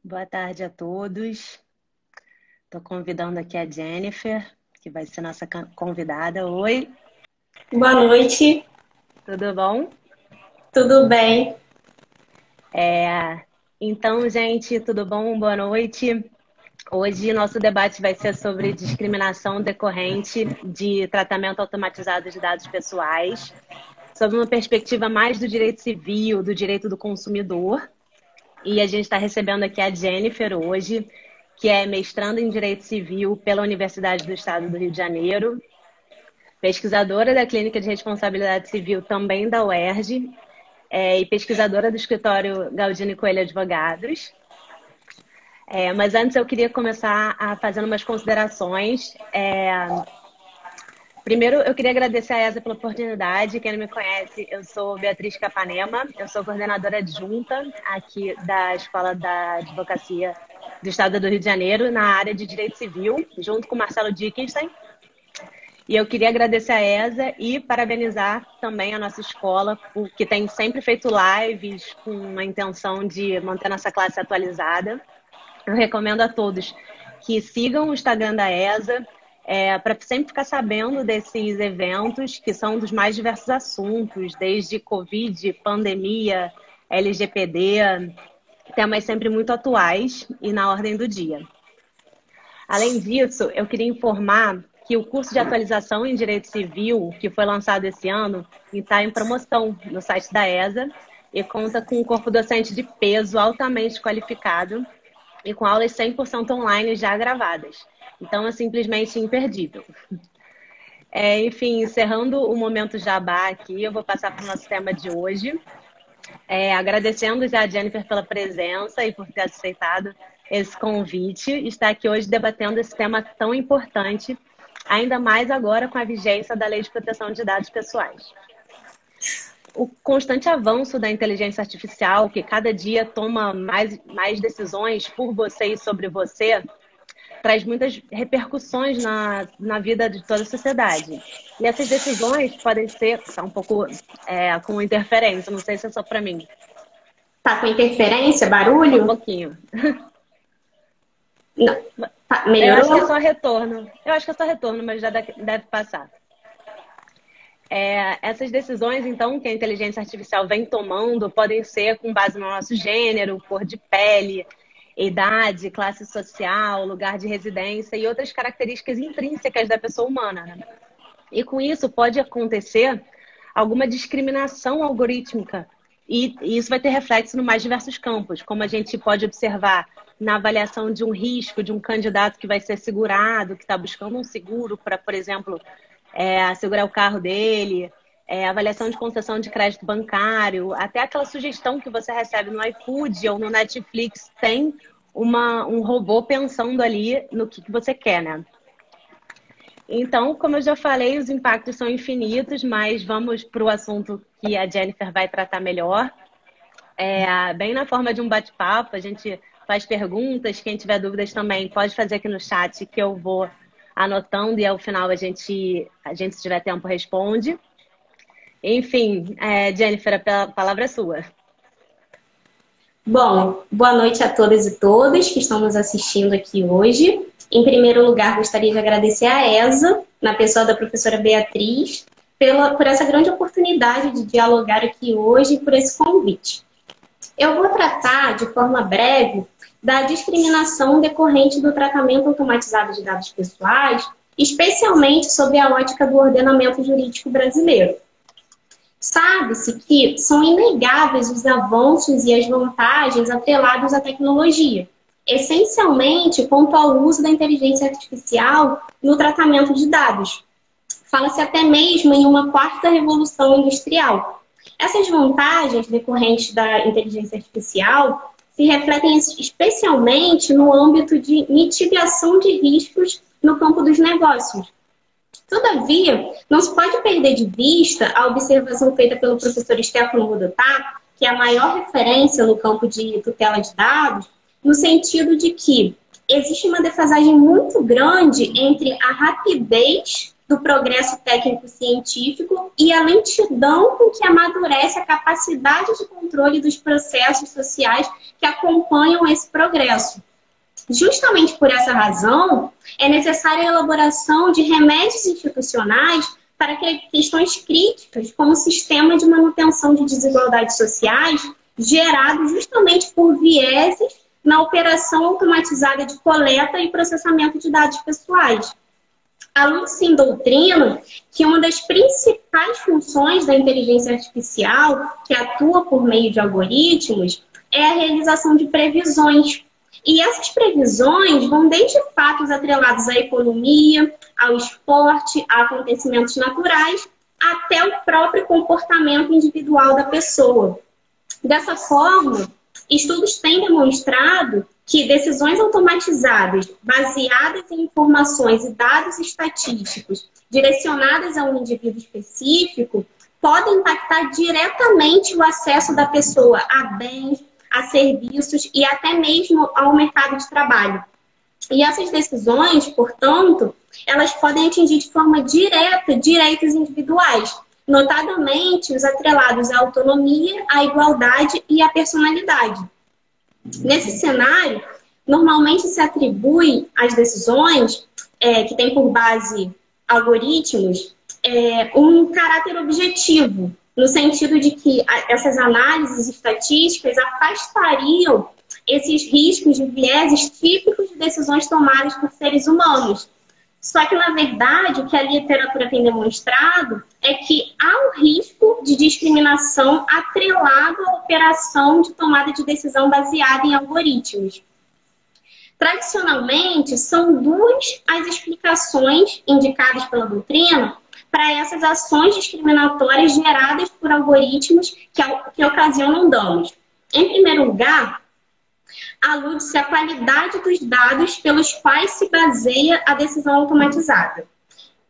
Boa tarde a todos. Estou convidando aqui a Jennifer, que vai ser nossa convidada. Oi, Boa noite, tudo bom? tudo bem? Então, gente, tudo bom? Boa noite. Hoje nosso debate vai ser sobre discriminação decorrente de tratamento automatizado de dados pessoais, sob uma perspectiva mais do direito civil, do direito do consumidor. E a gente está recebendo aqui a Jennifer hoje, que é mestranda em Direito Civil pela Universidade do Estado do Rio de Janeiro, pesquisadora da Clínica de Responsabilidade Civil também da UERJ, e pesquisadora do escritório Galdino e Coelho Advogados. Mas antes eu queria começar fazendo umas considerações. Primeiro, eu queria agradecer a ESA pela oportunidade. Quem não me conhece, eu sou Beatriz Capanema, eu sou coordenadora adjunta aqui da Escola da Advocacia do Estado do Rio de Janeiro, na área de Direito Civil, junto com Marcelo Dickinson. E eu queria agradecer a ESA e parabenizar também a nossa escola, que tem sempre feito lives com a intenção de manter nossa classe atualizada. Eu recomendo a todos que sigam o Instagram da ESA, para sempre ficar sabendo desses eventos, que são dos mais diversos assuntos, desde Covid, pandemia, LGPD, temas sempre muito atuais e na ordem do dia. Além disso, eu queria informar que o curso de atualização em Direito Civil, que foi lançado esse ano, está em promoção no site da ESA e conta com um corpo docente de peso altamente qualificado e com aulas 100% online já gravadas. Então, é simplesmente imperdível. Enfim, encerrando o momento jabá aqui, eu vou passar para o nosso tema de hoje. Agradecendo já a Jennifer pela presença e por ter aceitado esse convite, está aqui hoje debatendo esse tema tão importante, ainda mais agora com a vigência da Lei de Proteção de Dados Pessoais. O constante avanço da inteligência artificial, que cada dia toma mais decisões por você e sobre você, traz muitas repercussões na vida de toda a sociedade. E essas decisões podem ser... Tá um pouco com interferência, não sei se é só para mim. Tá com interferência, Um barulho? pouquinho. Não. Tá, Eu acho que é melhorou? só retorno. Eu acho que é só retorno, mas já deve passar. Essas decisões, então, que a inteligência artificial vem tomando, podem ser com base no nosso gênero, cor de pele, idade, classe social, lugar de residência e outras características intrínsecas da pessoa humana, né? E com isso pode acontecer alguma discriminação algorítmica. E isso vai ter reflexo no mais diversos campos, como a gente pode observar na avaliação de um risco de um candidato que vai ser segurado, que está buscando um seguro para, por exemplo, assegurar o carro dele, avaliação de concessão de crédito bancário, até aquela sugestão que você recebe no iFood ou no Netflix tem um robô pensando ali no que você quer, né? Então, como eu já falei, os impactos são infinitos, mas vamos para o assunto que a Jennifer vai tratar melhor. Bem na forma de um bate-papo, a gente faz perguntas, quem tiver dúvidas também pode fazer aqui no chat que eu vou anotando e ao final a gente se tiver tempo, responde. Enfim, Jennifer, a palavra é sua. Bom, boa noite a todas e todos que estão nos assistindo aqui hoje. Em primeiro lugar, gostaria de agradecer à ESA, na pessoa da professora Beatriz, por essa grande oportunidade de dialogar aqui hoje e por esse convite. Eu vou tratar, de forma breve, da discriminação decorrente do tratamento automatizado de dados pessoais, especialmente sob a ótica do ordenamento jurídico brasileiro. Sabe-se que são inegáveis os avanços e as vantagens atrelados à tecnologia, essencialmente quanto ao uso da inteligência artificial no tratamento de dados. Fala-se até mesmo em uma quarta revolução industrial. Essas vantagens decorrentes da inteligência artificial se refletem especialmente no âmbito de mitigação de riscos no campo dos negócios. Todavia, não se pode perder de vista a observação feita pelo professor Stefano Rodotà, que é a maior referência no campo de tutela de dados, no sentido de que existe uma defasagem muito grande entre a rapidez do progresso técnico-científico e a lentidão com que amadurece a capacidade de controle dos processos sociais que acompanham esse progresso. Justamente por essa razão, é necessária a elaboração de remédios institucionais para questões críticas, como o sistema de manutenção de desigualdades sociais, gerado justamente por vieses na operação automatizada de coleta e processamento de dados pessoais. A Lucy doutrina que uma das principais funções da inteligência artificial, que atua por meio de algoritmos, é a realização de previsões. E essas previsões vão desde fatos atrelados à economia, ao esporte, a acontecimentos naturais, até o próprio comportamento individual da pessoa. Dessa forma, estudos têm demonstrado que decisões automatizadas, baseadas em informações e dados estatísticos, direcionadas a um indivíduo específico, podem impactar diretamente o acesso da pessoa a bens, a serviços e até mesmo ao mercado de trabalho. E essas decisões, portanto, elas podem atingir de forma direta direitos individuais, notadamente os atrelados à autonomia, à igualdade e à personalidade. Nesse cenário, normalmente se atribui às decisões que têm por base algoritmos um caráter objetivo, no sentido de que essas análises estatísticas afastariam esses riscos de vieses típicos de decisões tomadas por seres humanos. Só que, na verdade, o que a literatura tem demonstrado é que há um risco de discriminação atrelado à operação de tomada de decisão baseada em algoritmos. Tradicionalmente, são duas as explicações indicadas pela doutrina para essas ações discriminatórias geradas por algoritmos que ocasionam danos. Em primeiro lugar, alude-se à qualidade dos dados pelos quais se baseia a decisão automatizada.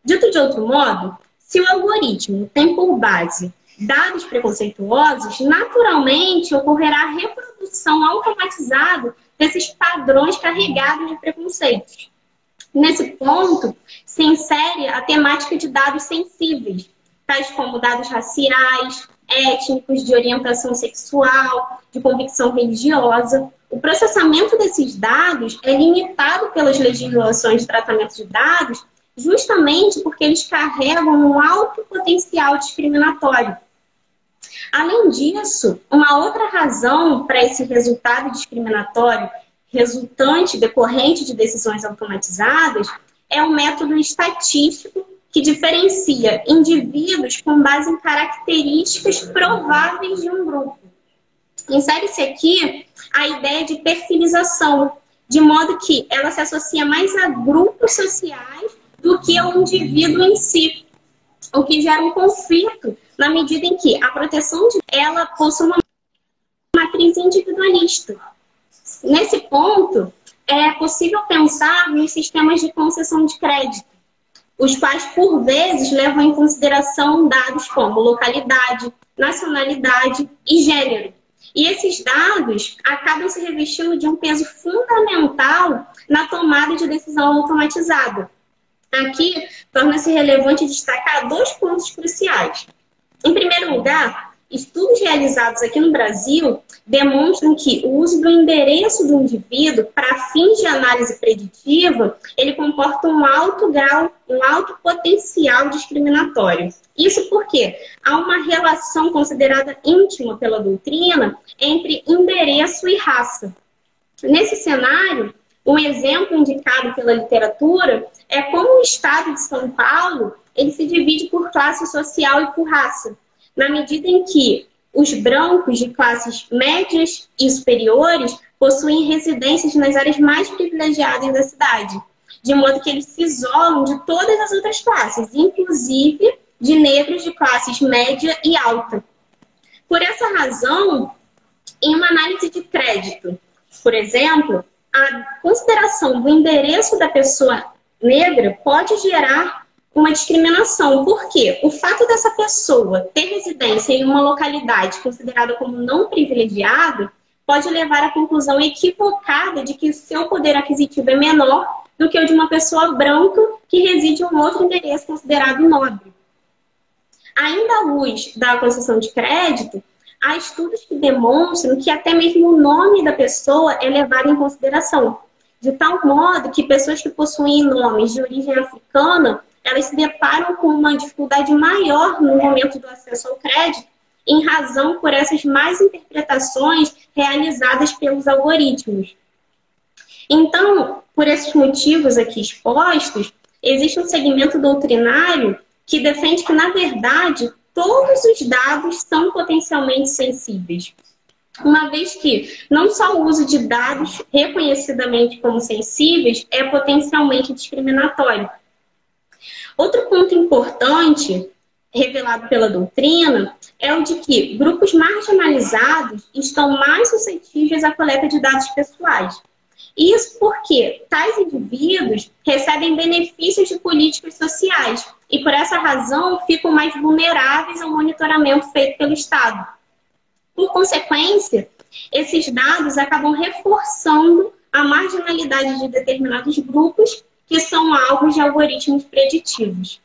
Dito de outro modo, se o algoritmo tem por base dados preconceituosos, naturalmente ocorrerá a reprodução automatizada desses padrões carregados de preconceitos. Nesse ponto, se insere a temática de dados sensíveis, tais como dados raciais, étnicos, de orientação sexual, de convicção religiosa. O processamento desses dados é limitado pelas legislações de tratamento de dados justamente porque eles carregam um alto potencial discriminatório. Além disso, uma outra razão para esse resultado discriminatório decorrente de decisões automatizadas é o método estatístico que diferencia indivíduos com base em características prováveis de um grupo. Insere-se aqui a ideia de perfilização, de modo que ela se associa mais a grupos sociais do que ao indivíduo em si, o que gera um conflito na medida em que a proteção ela possui uma matriz individualista. Nesse ponto, é possível pensar nos sistemas de concessão de crédito, os quais, por vezes, levam em consideração dados como localidade, nacionalidade e gênero. E esses dados acabam se revestindo de um peso fundamental na tomada de decisão automatizada. Aqui, torna-se relevante destacar dois pontos cruciais. Em primeiro lugar, estudos realizados aqui no Brasil demonstram que o uso do endereço do indivíduo para fins de análise preditiva, ele comporta um alto grau, um alto potencial discriminatório. Isso porque há uma relação considerada íntima pela doutrina entre endereço e raça. Nesse cenário, um exemplo indicado pela literatura é como o estado de São Paulo ele se divide por classe social e por raça, na medida em que os brancos de classes médias e superiores possuem residências nas áreas mais privilegiadas da cidade, de modo que eles se isolam de todas as outras classes, inclusive de negros de classes média e alta. Por essa razão, em uma análise de crédito, por exemplo, a consideração do endereço da pessoa negra pode gerar uma discriminação. Por quê? O fato dessa pessoa ter residência em uma localidade considerada como não privilegiada pode levar à conclusão equivocada de que seu poder aquisitivo é menor do que o de uma pessoa branca que reside em um outro endereço considerado nobre. Ainda à luz da concessão de crédito, há estudos que demonstram que até mesmo o nome da pessoa é levado em consideração, de tal modo que pessoas que possuem nomes de origem africana, elas se deparam com uma dificuldade maior no momento do acesso ao crédito, em razão por essas más interpretações realizadas pelos algoritmos. Então, por esses motivos aqui expostos, existe um segmento doutrinário que defende que, na verdade, todos os dados são potencialmente sensíveis, uma vez que não só o uso de dados reconhecidamente como sensíveis é potencialmente discriminatório. Outro ponto importante revelado pela doutrina é o de que grupos marginalizados estão mais suscetíveis à coleta de dados pessoais. Isso porque tais indivíduos recebem benefícios de políticas sociais e, por essa razão, ficam mais vulneráveis ao monitoramento feito pelo Estado. Por consequência, esses dados acabam reforçando a marginalidade de determinados grupos que são alvos de algoritmos preditivos.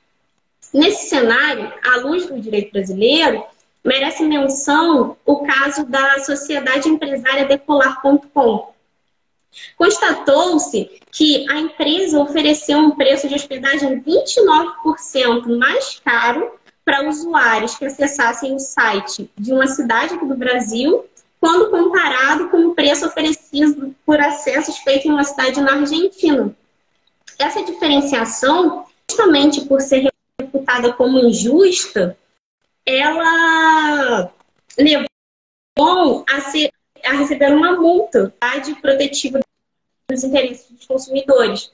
Nesse cenário, à luz do direito brasileiro, merece menção o caso da sociedade empresária Decolar.com. Constatou-se que a empresa ofereceu um preço de hospedagem 29% mais caro para usuários que acessassem o site de uma cidade do Brasil, quando comparado com o preço oferecido por acessos feitos em uma cidade na Argentina. Essa diferenciação, justamente por ser reputada como injusta, ela levou a receber uma multa de protetiva dos interesses dos consumidores.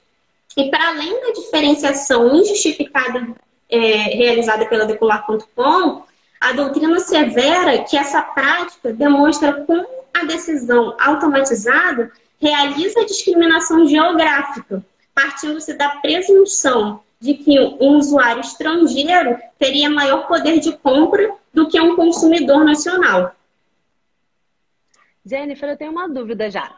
E para além da diferenciação injustificada realizada pela Decolar.com, a doutrina assevera que essa prática demonstra como a decisão automatizada realiza a discriminação geográfica, partindo-se da presunção de que um usuário estrangeiro teria maior poder de compra do que um consumidor nacional. Jennifer, eu tenho uma dúvida já.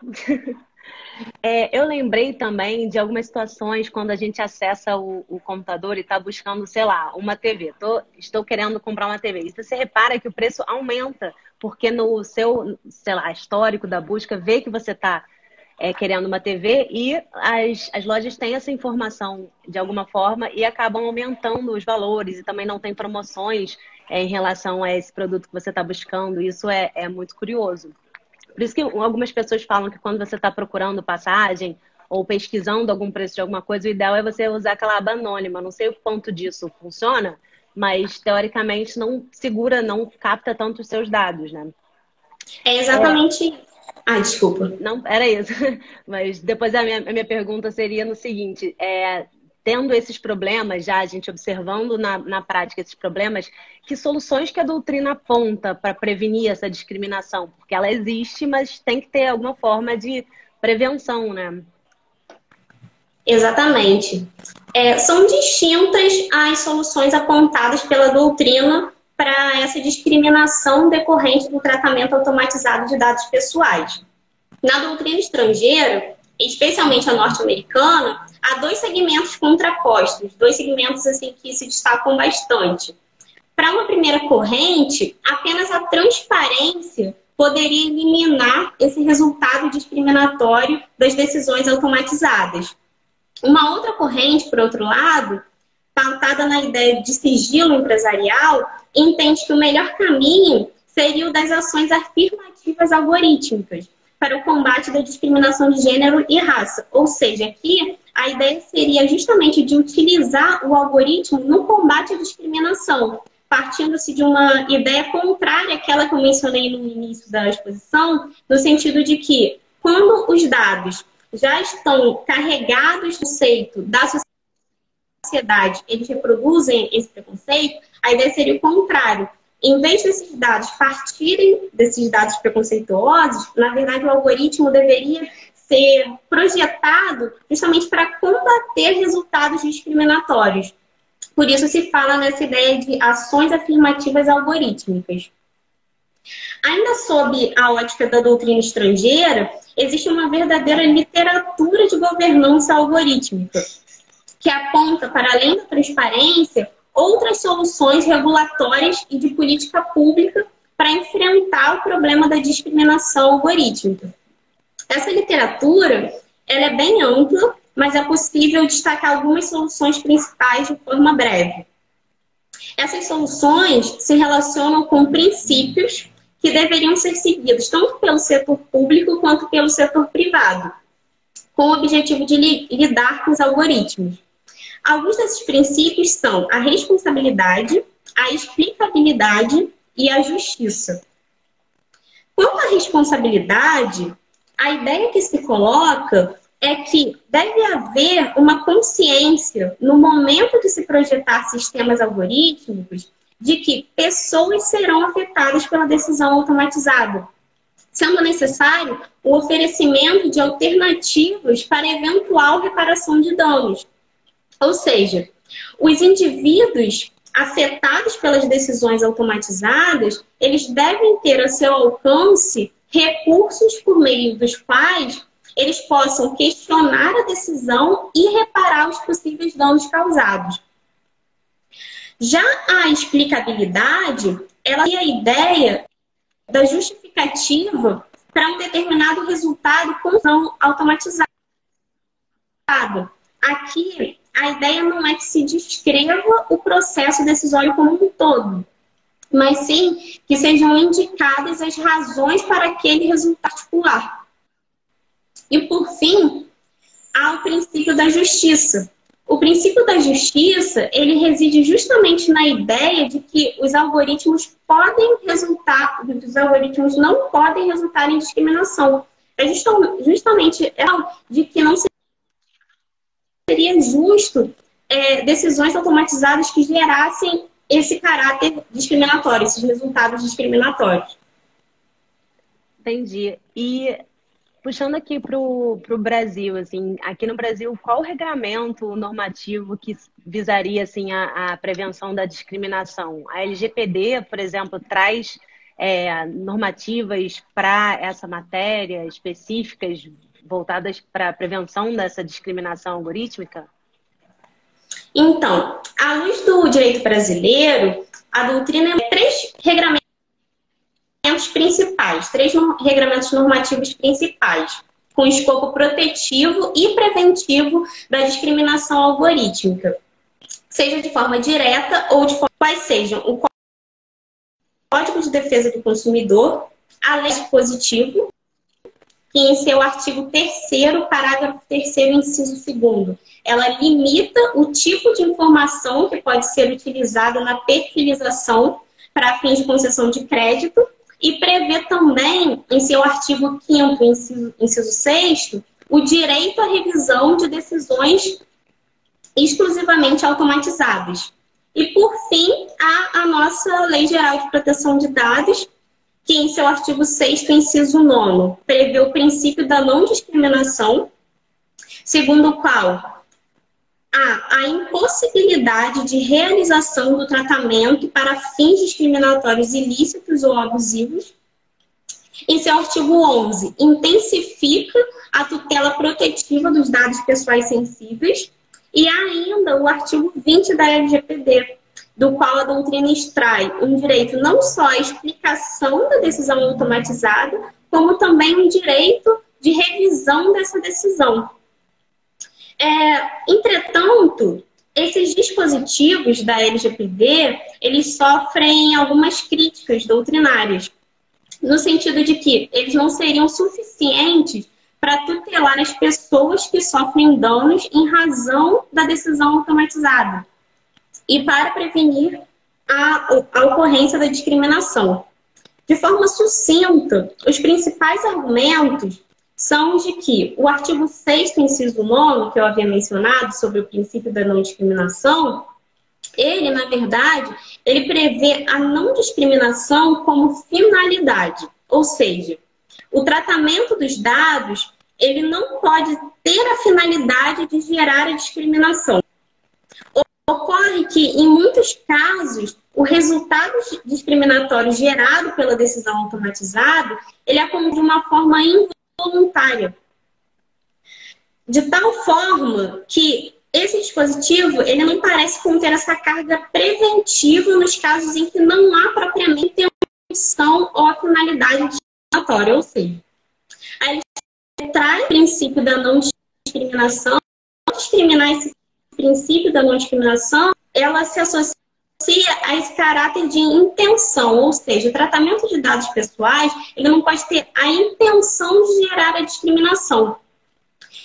Eu lembrei também de algumas situações quando a gente acessa o computador e está buscando, sei lá, uma TV. Estou querendo comprar uma TV. E você repara que o preço aumenta, porque no seu, sei lá, histórico da busca, vê que você está querendo uma TV e as lojas têm essa informação de alguma forma e acabam aumentando os valores e também não tem promoções em relação a esse produto que você está buscando. Isso é muito curioso. Por isso que algumas pessoas falam que quando você está procurando passagem ou pesquisando algum preço de alguma coisa, o ideal é você usar aquela aba anônima. Não sei o quanto disso funciona, mas teoricamente não segura, não capta tanto os seus dados, né? É exatamente isso. Ah, desculpa. Não, era isso. Mas depois a minha pergunta seria no seguinte, tendo esses problemas já, a gente observando na prática esses problemas, que soluções que a doutrina aponta para prevenir essa discriminação? Porque ela existe, mas tem que ter alguma forma de prevenção, né? Exatamente. São distintas as soluções apontadas pela doutrina para essa discriminação decorrente do tratamento automatizado de dados pessoais. Na doutrina estrangeira, especialmente a norte-americana, há dois segmentos contrapostos, dois segmentos assim, que se destacam bastante. Para uma primeira corrente, apenas a transparência poderia eliminar esse resultado discriminatório das decisões automatizadas. Uma outra corrente, por outro lado, pautada na ideia de sigilo empresarial, entende que o melhor caminho seria o das ações afirmativas algorítmicas para o combate da discriminação de gênero e raça. Ou seja, aqui a ideia seria justamente de utilizar o algoritmo no combate à discriminação, partindo-se de uma ideia contrária àquela que eu mencionei no início da exposição, no sentido de que, quando os dados já estão carregados do conceito da sociedade, eles reproduzem esse preconceito, a ideia seria o contrário. Em vez desses dados partirem desses dados preconceituosos, na verdade o algoritmo deveria ser projetado justamente para combater resultados discriminatórios. Por isso se fala nessa ideia de ações afirmativas algorítmicas. Ainda sob a ótica da doutrina estrangeira, existe uma verdadeira literatura de governança algorítmica, que aponta, para além da transparência, outras soluções regulatórias e de política pública para enfrentar o problema da discriminação algorítmica. Essa literatura ela é bem ampla, mas é possível destacar algumas soluções principais de forma breve. Essas soluções se relacionam com princípios que deveriam ser seguidos tanto pelo setor público quanto pelo setor privado, com o objetivo de lidar com os algoritmos. Alguns desses princípios são a responsabilidade, a explicabilidade e a justiça. Quanto à responsabilidade, a ideia que se coloca é que deve haver uma consciência no momento de se projetar sistemas algorítmicos de que pessoas serão afetadas pela decisão automatizada, sendo necessário o oferecimento de alternativas para eventual reparação de danos. Ou seja, os indivíduos afetados pelas decisões automatizadas, eles devem ter a seu alcance recursos por meio dos quais eles possam questionar a decisão e reparar os possíveis danos causados. Já a explicabilidade, ela é a ideia da justificativa para um determinado resultado com decisão automatizada. Aqui, a ideia não é que se descreva o processo decisório como um todo, mas sim que sejam indicadas as razões para aquele resultado particular. E, por fim, há o princípio da justiça. O princípio da justiça, ele reside justamente na ideia de que os algoritmos não podem resultar em discriminação. É justamente de que não seria justo decisões automatizadas que gerassem esse caráter discriminatório, esses resultados discriminatórios. Entendi. E puxando aqui para o Brasil, assim, aqui no Brasil, qual o regramento normativo que visaria assim, a prevenção da discriminação? A LGPD, por exemplo, traz normativas para essa matéria específicas voltadas para a prevenção dessa discriminação algorítmica? Então, à luz do direito brasileiro, a doutrina é 3 regramentos principais, 3 regramentos normativos principais, com escopo protetivo e preventivo da discriminação algorítmica, seja de forma direta ou de forma... Quais sejam o Código de Defesa do Consumidor, a Lei Dispositivo, que em seu artigo 3º, parágrafo 3º, inciso 2º, ela limita o tipo de informação que pode ser utilizada na perfilização para fins de concessão de crédito e prevê também, em seu artigo 5º, inciso 6º, o direito à revisão de decisões exclusivamente automatizadas. E, por fim, há a nossa Lei Geral de Proteção de Dados, que em seu artigo 6º, inciso 9º, prevê o princípio da não discriminação, segundo o qual há a impossibilidade de realização do tratamento para fins discriminatórios ilícitos ou abusivos. Em seu artigo 11º, intensifica a tutela protetiva dos dados pessoais sensíveis. E ainda o artigo 20 da LGPD, do qual a doutrina extrai um direito não só à explicação da decisão automatizada, como também um direito de revisão dessa decisão. Entretanto, esses dispositivos da LGPD, eles sofrem algumas críticas doutrinárias, no sentido de que eles não seriam suficientes para tutelar as pessoas que sofrem danos em razão da decisão automatizada e para prevenir a ocorrência da discriminação. De forma sucinta, os principais argumentos são de que o artigo 6º, inciso 9º, que eu havia mencionado, sobre o princípio da não discriminação, ele, na verdade, ele prevê a não discriminação como finalidade, ou seja, o tratamento dos dados, ele não pode ter a finalidade de gerar a discriminação. Ocorre que, em muitos casos, o resultado discriminatório gerado pela decisão automatizada, ele acontece de uma forma involuntária. De tal forma que esse dispositivo, ele não parece conter essa carga preventiva nos casos em que não há propriamente intenção ou a finalidade discriminatória. Ou seja, aí ele traz o princípio da não discriminação. Ao discriminar esse princípio da não discriminação, ela se associa a esse caráter de intenção, ou seja, o tratamento de dados pessoais, ele não pode ter a intenção de gerar a discriminação.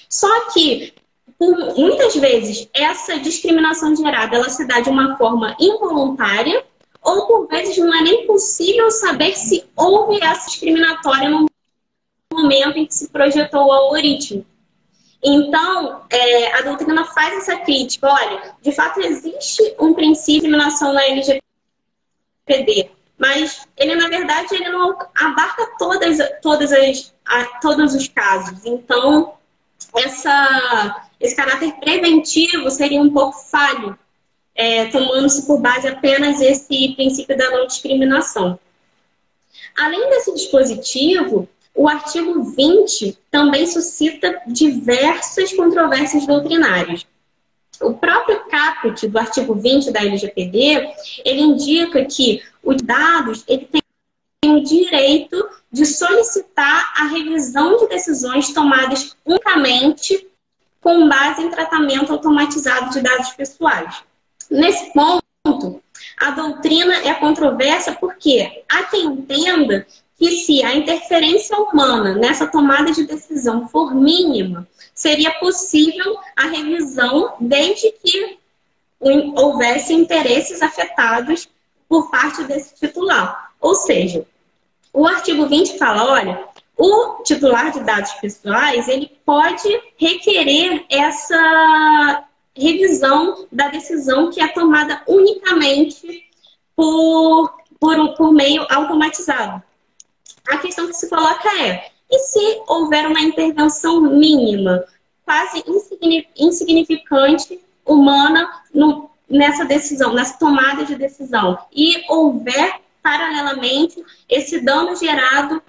Só que, muitas vezes, essa discriminação gerada, ela se dá de uma forma involuntária, ou por vezes não é nem possível saber se houve essa discriminatória no momento em que se projetou o algoritmo. Então, a doutrina faz essa crítica. Olha, de fato existe um princípio de discriminação na LGPD, mas ele, na verdade, ele não abarca todos os casos. Então, esse caráter preventivo seria um pouco falho, tomando-se por base apenas esse princípio da não discriminação. Além desse dispositivo, o artigo 20 também suscita diversas controvérsias doutrinárias. O próprio caput do artigo 20 da LGPD, ele indica que os dados ele tem o direito de solicitar a revisão de decisões tomadas unicamente com base em tratamento automatizado de dados pessoais. Nesse ponto, a doutrina é controversa porque há quem entenda que se a interferência humana nessa tomada de decisão for mínima, seria possível a revisão desde que houvesse interesses afetados por parte desse titular. Ou seja, o artigo 20 fala, olha, o titular de dados pessoais, ele pode requerer essa revisão da decisão que é tomada unicamente por meio automatizado. A questão que se coloca é, e se houver uma intervenção mínima, quase insignificante, humana, nessa decisão, nessa tomada de decisão, e houver, paralelamente, esse dano gerado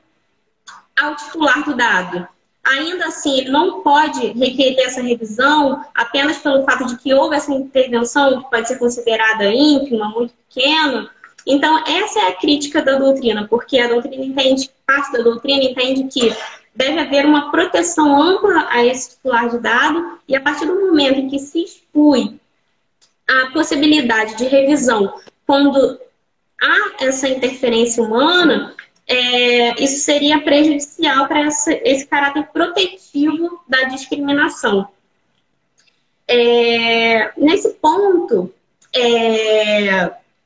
ao titular do dado? Ainda assim, ele não pode requerer essa revisão apenas pelo fato de que houve essa intervenção, que pode ser considerada ínfima, muito pequena. Então, essa é a crítica da doutrina, porque a doutrina entende, parte da doutrina entende que deve haver uma proteção ampla a esse titular de dado, e a partir do momento em que se exclui a possibilidade de revisão quando há essa interferência humana, isso seria prejudicial para esse caráter protetivo da discriminação. Nesse ponto,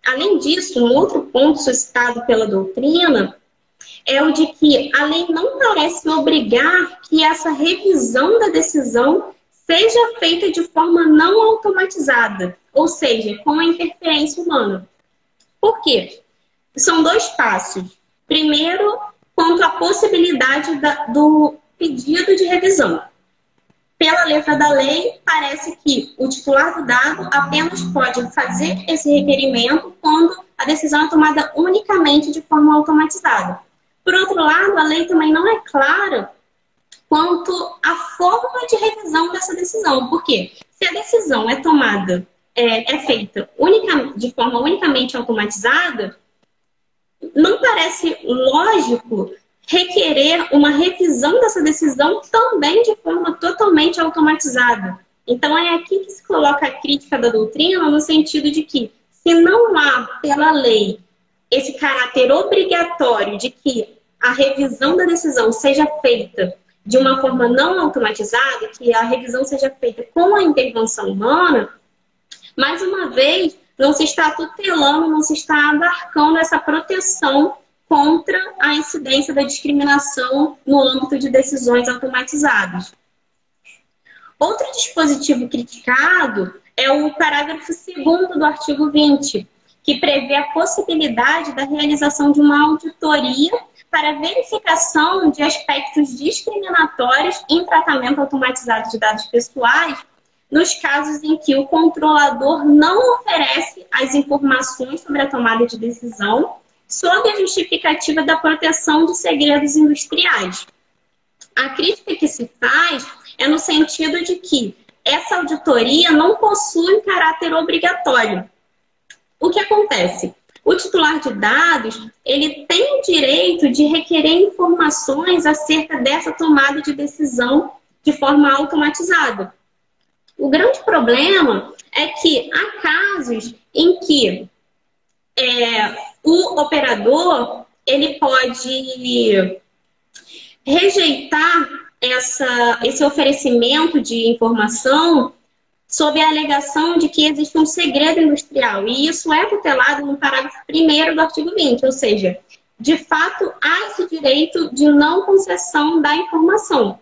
além disso, um outro ponto suscitado pela doutrina é o de que a lei não parece obrigar que essa revisão da decisão seja feita de forma não automatizada, ou seja, com a interferência humana. Por quê? São dois passos. Primeiro, quanto à possibilidade do pedido de revisão. Pela letra da lei, parece que o titular do dado apenas pode fazer esse requerimento quando a decisão é tomada unicamente de forma automatizada. Por outro lado, a lei também não é clara quanto à forma de revisão dessa decisão. Por quê? Se a decisão é tomada, é feita de forma unicamente automatizada, não parece lógico requerer uma revisão dessa decisão também de forma totalmente automatizada. Então, é aqui que se coloca a crítica da doutrina, no sentido de que, se não há, pela lei, esse caráter obrigatório de que a revisão da decisão seja feita de uma forma não automatizada, que a revisão seja feita com a intervenção humana, mais uma vez, não se está tutelando, não se está abarcando essa proteção contra a incidência da discriminação no âmbito de decisões automatizadas. Outro dispositivo criticado é o parágrafo 2º do artigo 20, que prevê a possibilidade da realização de uma auditoria para verificação de aspectos discriminatórios em tratamento automatizado de dados pessoais nos casos em que o controlador não oferece as informações sobre a tomada de decisão sob a justificativa da proteção de segredos industriais. A crítica que se faz é no sentido de que essa auditoria não possui caráter obrigatório. O que acontece? O titular de dados, ele tem o direito de requerer informações acerca dessa tomada de decisão de forma automatizada. O grande problema é que há casos em que o operador ele pode rejeitar esse oferecimento de informação sob a alegação de que existe um segredo industrial. E isso é tutelado no parágrafo 1º do artigo 20, ou seja, de fato, há esse direito de não concessão da informação.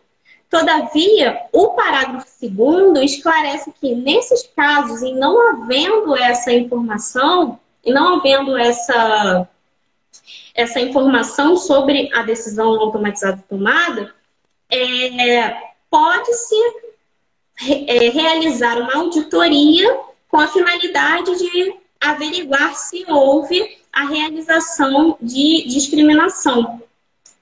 Todavia, o parágrafo 2º esclarece que, nesses casos, em não havendo essa informação, e não havendo essa informação sobre a decisão automatizada tomada, pode-se realizar uma auditoria com a finalidade de averiguar se houve a realização de discriminação.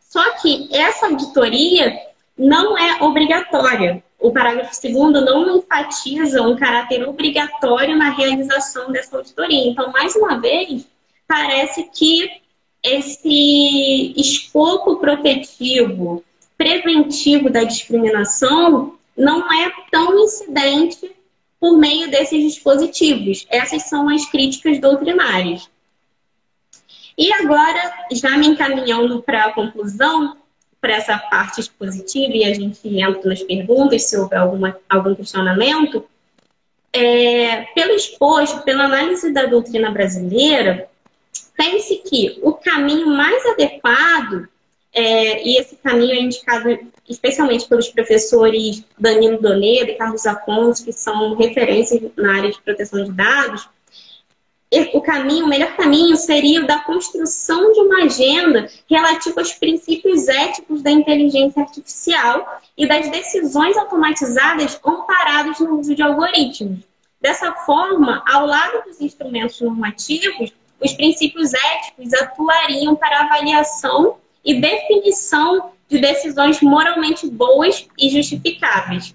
Só que essa auditoria não é obrigatória. O parágrafo 2º não enfatiza um caráter obrigatório na realização dessa auditoria. Então, mais uma vez, parece que esse escopo protetivo, preventivo da discriminação não é tão incidente por meio desses dispositivos. Essas são as críticas doutrinárias. E agora, já me encaminhando para a conclusão, para essa parte expositiva, e a gente entra nas perguntas, se houver algum questionamento, pelo exposto, pela análise da doutrina brasileira, pense que o caminho mais adequado, e esse caminho é indicado especialmente pelos professores Danilo Donedo e Carlos Afonso, que são referências na área de proteção de dados, o melhor caminho seria o da construção de uma agenda relativa aos princípios éticos da inteligência artificial e das decisões automatizadas amparadas no uso de algoritmos. Dessa forma, ao lado dos instrumentos normativos, os princípios éticos atuariam para avaliação e definição de decisões moralmente boas e justificáveis.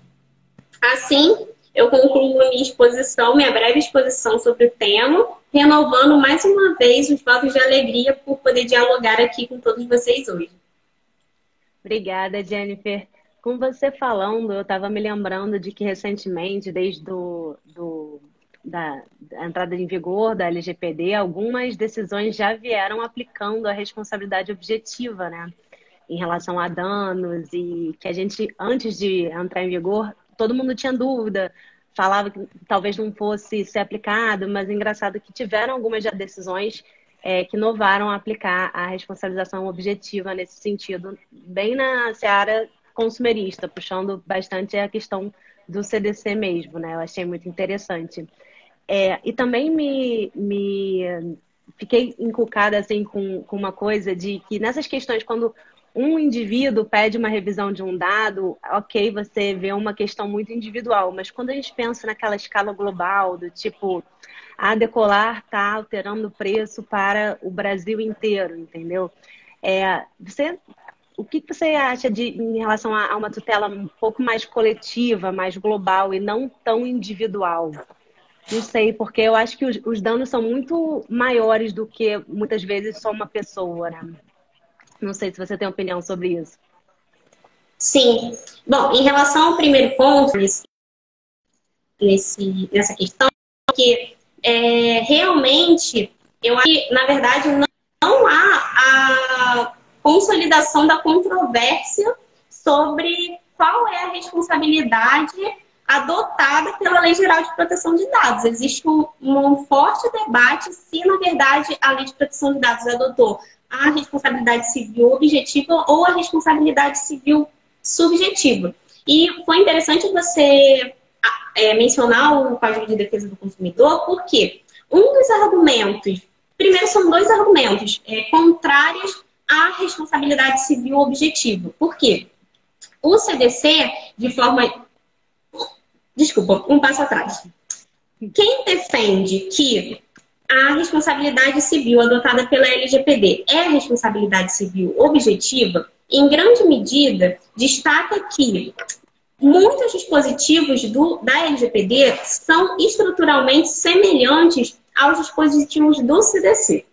Assim, eu concluo minha breve exposição sobre o tema, renovando mais uma vez os votos de alegria por poder dialogar aqui com todos vocês hoje. Obrigada, Jennifer. Com você falando, eu estava me lembrando de que recentemente, desde da entrada em vigor da LGPD, algumas decisões já vieram aplicando a responsabilidade objetiva, né? Em relação a danos, e que a gente, antes de entrar em vigor, todo mundo tinha dúvida, falava que talvez não fosse ser aplicado, mas é engraçado que tiveram algumas decisões que inovaram a aplicar a responsabilização objetiva nesse sentido, bem na seara consumerista, puxando bastante a questão do CDC mesmo, né? Eu achei muito interessante. E também me fiquei encucada assim, com uma coisa de que nessas questões, quando um indivíduo pede uma revisão de um dado, ok, você vê uma questão muito individual, mas quando a gente pensa naquela escala global, do tipo, a Decolar está alterando o preço para o Brasil inteiro, entendeu? O que você acha em relação a uma tutela um pouco mais coletiva, mais global e não tão individual? Não sei, porque eu acho que os danos são muito maiores do que, muitas vezes, só uma pessoa, né? Não sei se você tem opinião sobre isso. Sim. Bom, em relação ao primeiro ponto, nessa questão, que realmente, eu acho que, na verdade, não há a consolidação da controvérsia sobre qual é a responsabilidade adotada pela Lei Geral de Proteção de Dados. Existe um forte debate se, na verdade, a Lei de Proteção de Dados adotou a responsabilidade civil objetiva ou a responsabilidade civil subjetiva. E foi interessante você mencionar o Código de Defesa do Consumidor, porque um dos argumentos, primeiro são dois argumentos contrários à responsabilidade civil objetiva. Por quê? O CDC, de forma desculpa, um passo atrás. Quem defende que a responsabilidade civil adotada pela LGPD é responsabilidade civil objetiva, em grande medida, destaca que muitos dispositivos da LGPD são estruturalmente semelhantes aos dispositivos do CDC.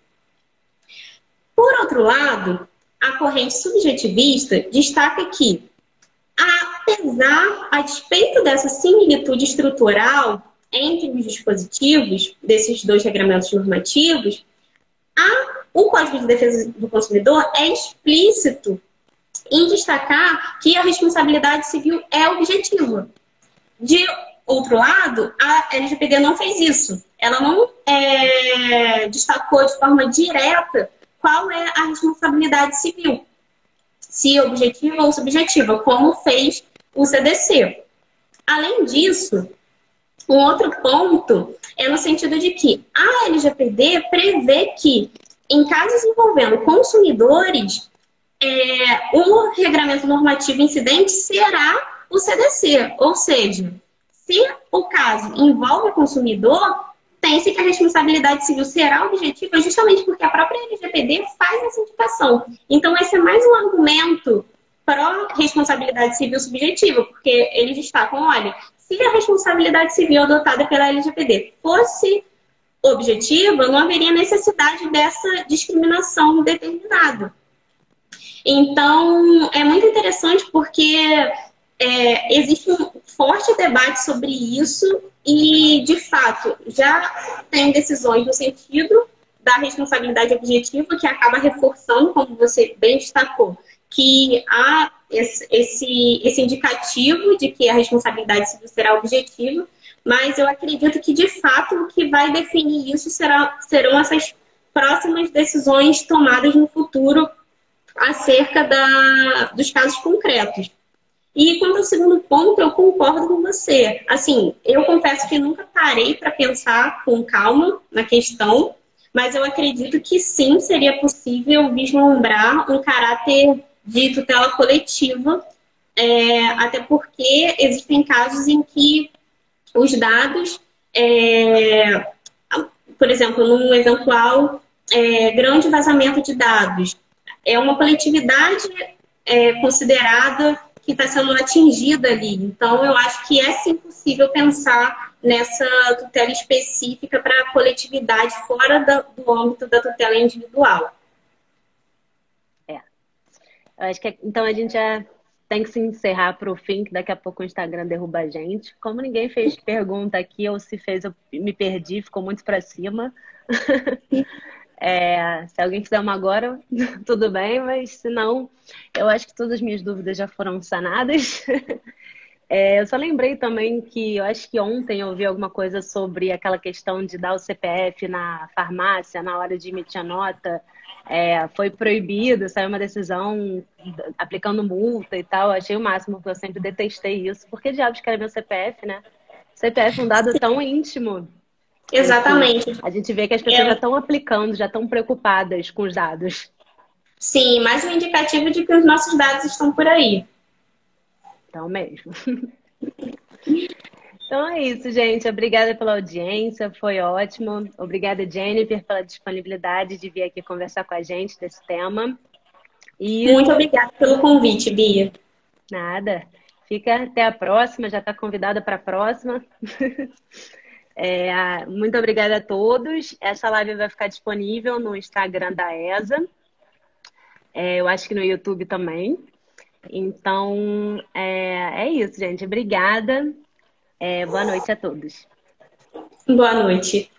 Por outro lado, a corrente subjetivista destaca que, a despeito dessa similitude estrutural entre os dispositivos desses dois regramentos normativos, o Código de Defesa do Consumidor é explícito em destacar que a responsabilidade civil é objetiva. De outro lado, a LGPD não fez isso. Ela não destacou de forma direta qual é a responsabilidade civil, se objetiva ou subjetiva, como fez o CDC. Além disso, um outro ponto é no sentido de que a LGPD prevê que, em casos envolvendo consumidores, o regramento normativo incidente será o CDC. Ou seja, se o caso envolve o consumidor, tem-se que a responsabilidade civil será objetiva justamente porque a própria LGPD faz essa indicação. Então, esse é mais um argumento pró-responsabilidade civil subjetiva, porque eles destacam, olha, se a responsabilidade civil adotada pela LGPD fosse objetiva, não haveria necessidade dessa discriminação determinada. Então, é muito interessante porque existe um forte debate sobre isso e, de fato, já tem decisões no sentido da responsabilidade objetiva que acaba reforçando, como você bem destacou, que há esse indicativo de que a responsabilidade civil será objetiva, mas eu acredito que, de fato, o que vai definir isso serão essas próximas decisões tomadas no futuro acerca dos casos concretos. E quanto ao segundo ponto, eu concordo com você. Assim, eu confesso que nunca parei para pensar com calma na questão, mas eu acredito que sim, seria possível vislumbrar um caráter de tutela coletiva, até porque existem casos em que os dados, por exemplo, num eventual grande vazamento de dados, é uma coletividade considerada que está sendo atingida ali. Então, eu acho que é sim possível pensar nessa tutela específica para a coletividade fora do âmbito da tutela individual. Eu acho que então a gente já tem que se encerrar para o fim, que daqui a pouco o Instagram derruba a gente. Como ninguém fez pergunta aqui, ou se fez, eu me perdi, ficou muito para cima. Se alguém quiser uma agora, tudo bem, mas se não, eu acho que todas as minhas dúvidas já foram sanadas. Eu só lembrei também que eu acho que ontem eu ouvi alguma coisa sobre aquela questão de dar o CPF na farmácia na hora de emitir a nota. Foi proibido, saiu uma decisão aplicando multa e tal. Eu achei o máximo, porque eu sempre detestei isso. Por que diabos querem meu CPF, né? CPF é um dado tão íntimo. Exatamente. A gente vê que as pessoas já estão aplicando, já estão preocupadas com os dados. Sim, mais um indicativo de que os nossos dados estão por aí. Então mesmo. Então é isso, gente. Obrigada pela audiência, foi ótimo. Obrigada, Jennifer, pela disponibilidade de vir aqui conversar com a gente desse tema. Muito obrigada pelo convite, Bia. Nada. Fica até a próxima, já está convidada para a próxima. Muito obrigada a todos. Essa live vai ficar disponível no Instagram da ESA. Eu acho que no YouTube também. Então, é isso, gente. Obrigada. Boa noite a todos. Boa noite.